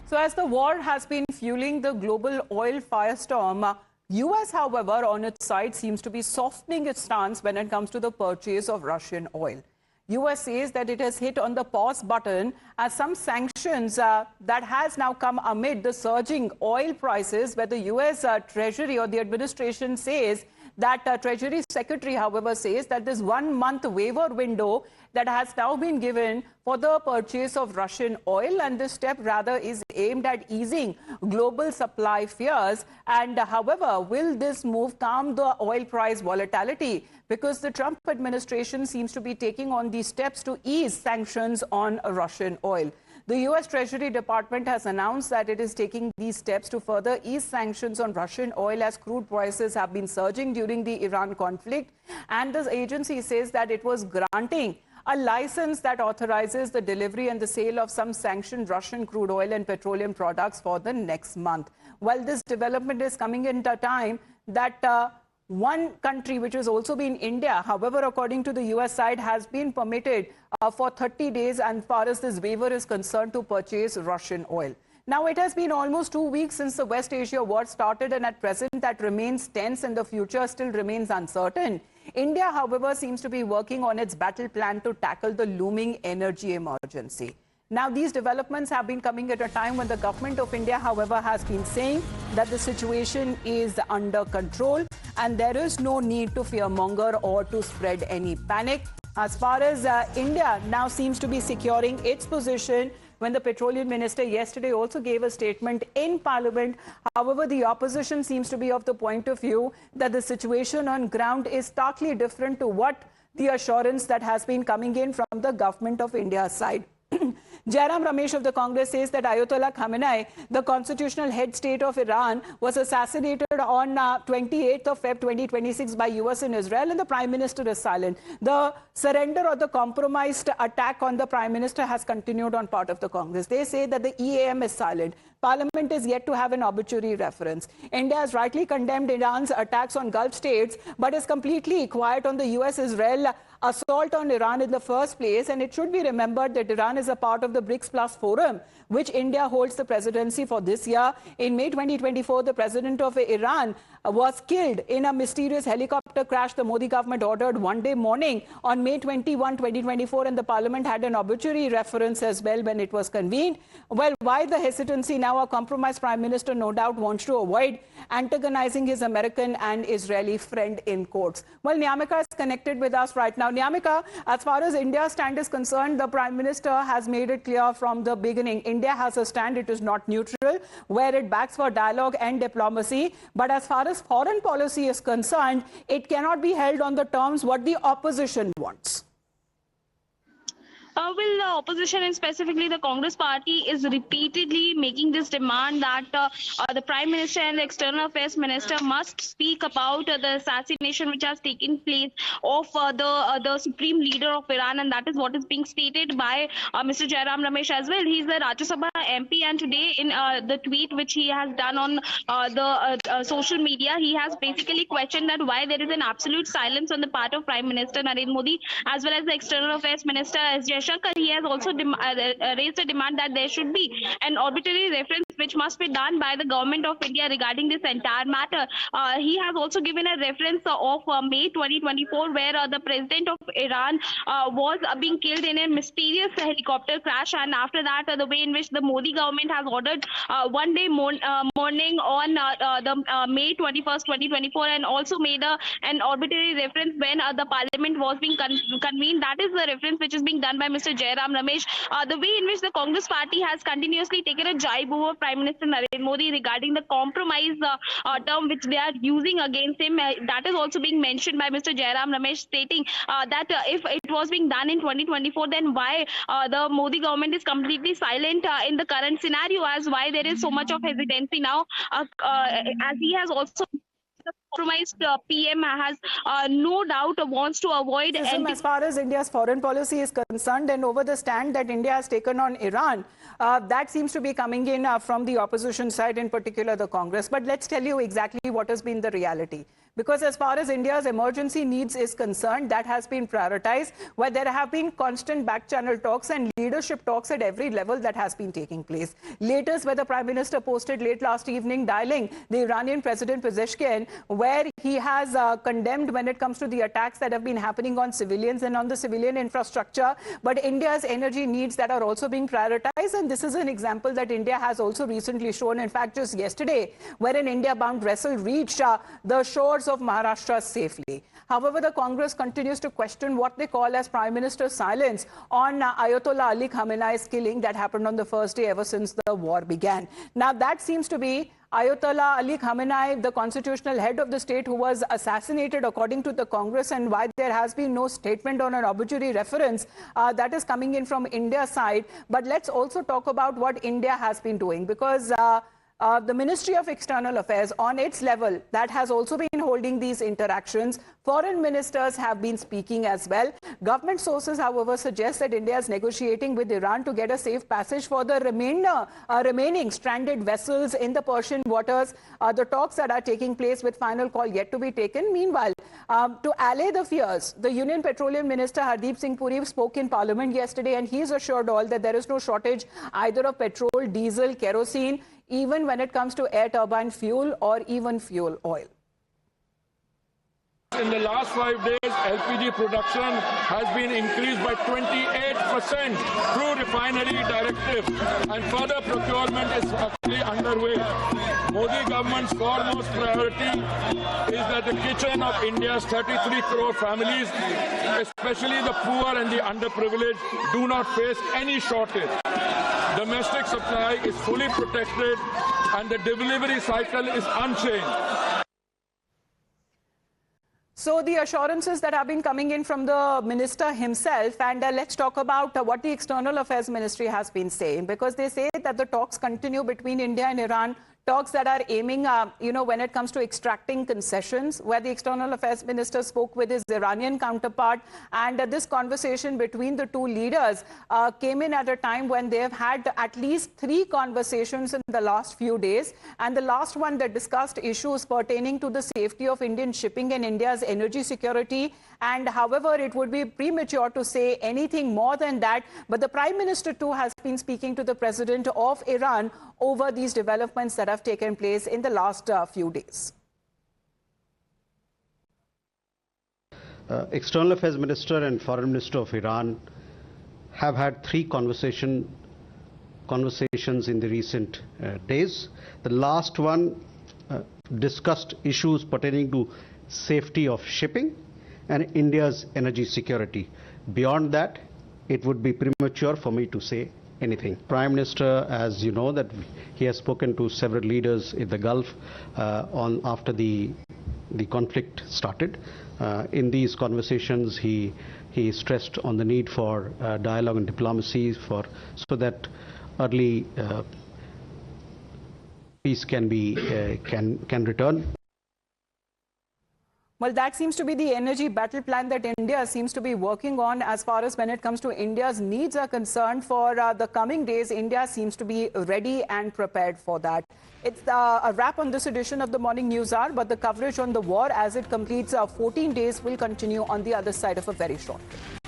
So as the war has been fueling the global oil firestorm, US, however, on its side seems to be softening its stance when it comes to the purchase of Russian oil. US says that it has hit on the pause button as some sanctions that has now come amid the surging oil prices, where the US Treasury or the administration says that Treasury Secretary, however, says that this 1 month waiver window that has now been given for the purchase of Russian oil, and this step rather is aimed at easing global supply fears. And however, will this move calm the oil price volatility? Because the Trump administration seems to be taking on these steps to ease sanctions on Russian oil. The US Treasury Department has announced that it is taking these steps to further ease sanctions on Russian oil as crude prices have been surging during the Iran conflict. And the agency says that it was granting a license that authorizes the delivery and the sale of some sanctioned Russian crude oil and petroleum products for the next month. Well, this development is coming in a time that one country, which has also been India, however, according to the US side, has been permitted for 30 days as far as this waiver is concerned to purchase Russian oil. Now, it has been almost 2 weeks since the West Asia war started, and at present that remains tense and the future still remains uncertain. India, however, seems to be working on its battle plan to tackle the looming energy emergency. Now, these developments have been coming at a time when the government of India, however, has been saying that the situation is under control and there is no need to fearmonger or to spread any panic. As far as India now seems to be securing its position, when the petroleum minister yesterday also gave a statement in Parliament. However, the opposition seems to be of the point of view that the situation on ground is starkly different to what the assurance that has been coming in from the government of India's side. Jairam Ramesh of the Congress says that Ayatollah Khamenei, the constitutional head state of Iran, was assassinated on 28th of Feb 2026 by US in Israel, and the Prime Minister is silent. The surrender or the compromised attack on the Prime Minister has continued on part of the Congress. They say that the EAM is silent. Parliament is yet to have an obituary reference. India has rightly condemned Iran's attacks on Gulf states, but is completely quiet on the US-Israel assault on Iran in the first place. And it should be remembered that Iran is a part of the BRICS Plus Forum, which India holds the presidency for this year. In May 2024, the president of Iran was killed in a mysterious helicopter crash the Modi government ordered one day morning on May 21, 2024, and the parliament had an obituary reference as well when it was convened. Well, why the hesitancy now? A compromised prime minister no doubt wants to avoid antagonizing his American and Israeli friend in quotes. Well, Nyamika is connected with us right now. Nyamika, as far as India's stand is concerned, the prime minister has made it clear from the beginning. India has a stand, it is not neutral, where it backs for dialogue and diplomacy. But as far as foreign policy is concerned, it cannot be held on the terms what the opposition wants. Well, the opposition and specifically the Congress party is repeatedly making this demand that the Prime Minister and the External Affairs Minister must speak about the assassination which has taken place of the Supreme Leader of Iran, and that is what is being stated by Mr. Jairam Ramesh as well. He is the Rajya Sabha MP, and today in the tweet which he has done on the social media, he has basically questioned that why there is an absolute silence on the part of Prime Minister Narendra Modi as well as the External Affairs Minister S. He has also raised a demand that there should be an arbitrary reference which must be done by the government of India regarding this entire matter. He has also given a reference of May 2024 where the president of Iran was being killed in a mysterious helicopter crash, and after that the way in which the Modi government has ordered one day morning on the May 21st, 2024, and also made an arbitrary reference when the parliament was being convened. That is the reference which is being done by Mr. Jairam Ramesh. The way in which the Congress party has continuously taken a jibe over Prime Minister Narendra Modi regarding the compromise term which they are using against him, that is also being mentioned by Mr. Jairam Ramesh, stating that if it was being done in 2024, then why the Modi government is completely silent in the current scenario, as why there is so much of hesitancy now, as he has also compromised PM has no doubt wants to avoid. As far as India's foreign policy is concerned, and over the stand that India has taken on Iran, that seems to be coming in from the opposition side, in particular the Congress. But let's tell you exactly what has been the reality. Because as far as India's emergency needs is concerned, that has been prioritized, where there have been constant back-channel talks and leadership talks at every level that has been taking place. Latest, where the Prime Minister posted late last evening dialing the Iranian President Pezeshkian, where he has condemned when it comes to the attacks that have been happening on civilians and on the civilian infrastructure, but India's energy needs that are also being prioritized. And this is an example that India has also recently shown. In fact, just yesterday, where an India-bound vessel reached the shores of Maharashtra safely. However, the Congress continues to question what they call as Prime Minister's silence on Ayatollah Ali Khamenei's killing that happened on the first day ever since the war began. Now, that seems to be Ayatollah Ali Khamenei, the constitutional head of the state who was assassinated according to the Congress, and why there has been no statement on an obituary reference that is coming in from India's side. But let's also talk about what India has been doing, because the Ministry of External Affairs on its level that has also been holding these interactions. Foreign ministers have been speaking as well. Government sources, however, suggest that India is negotiating with Iran to get a safe passage for the remaining stranded vessels in the Persian waters. The talks that are taking place with final call yet to be taken. Meanwhile, to allay the fears, the Union Petroleum Minister Hardeep Singh Puri spoke in Parliament yesterday, and he's assured all that there is no shortage either of petrol, diesel, kerosene, even when it comes to air turbine fuel or even fuel oil. In the last 5 days, LPG production has been increased by 28% through refinery directive, and further procurement is actually underway. Modi government's foremost priority is that the kitchen of India's 33 crore families, especially the poor and the underprivileged, do not face any shortage. Domestic supply is fully protected and the delivery cycle is unchanged. So the assurances that have been coming in from the minister himself, and let's talk about what the External Affairs Ministry has been saying, because they say that the talks continue between India and Iran, talks that are aiming, when it comes to extracting concessions, where the External Affairs Minister spoke with his Iranian counterpart. And this conversation between the two leaders came in at a time when they have had at least 3 conversations in the last few days. And the last one that discussed issues pertaining to the safety of Indian shipping and India's energy security. And however, it would be premature to say anything more than that. But the Prime Minister too has been speaking to the President of Iran over these developments that have taken place in the last few days. External Affairs Minister and Foreign Minister of Iran have had 3 conversations in the recent days. The last one discussed issues pertaining to safety of shipping and India's energy security. Beyond that, it would be premature for me to say anything. Prime Minister, as you know, that he has spoken to several leaders in the Gulf after the conflict started. In these conversations, he stressed on the need for dialogue and diplomacy so that early peace can return. Well, that seems to be the energy battle plan that India seems to be working on. As far as when it comes to India's needs are concerned for the coming days, India seems to be ready and prepared for that. It's a wrap on this edition of the Morning News Hour, but the coverage on the war as it completes 14 days will continue on the other side of a very short break.